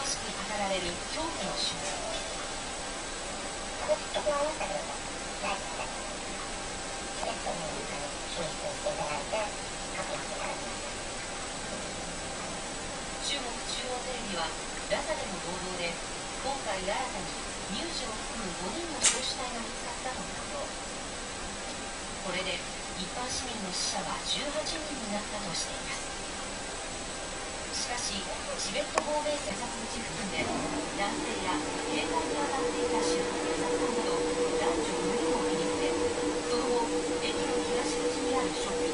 しく語られる恐怖の瞬間。中国中央テレビはラサでの報道で、今回新たに乳児を含む5人の焼死体が見つかったと報道。これで一般市民の死者は18人になったとしています。しかし、チベット亡命生殺口付近で男性や警戒に当たっていた白い警察官など男女4人を切りつけ、その後、駅の東口にあるショッピング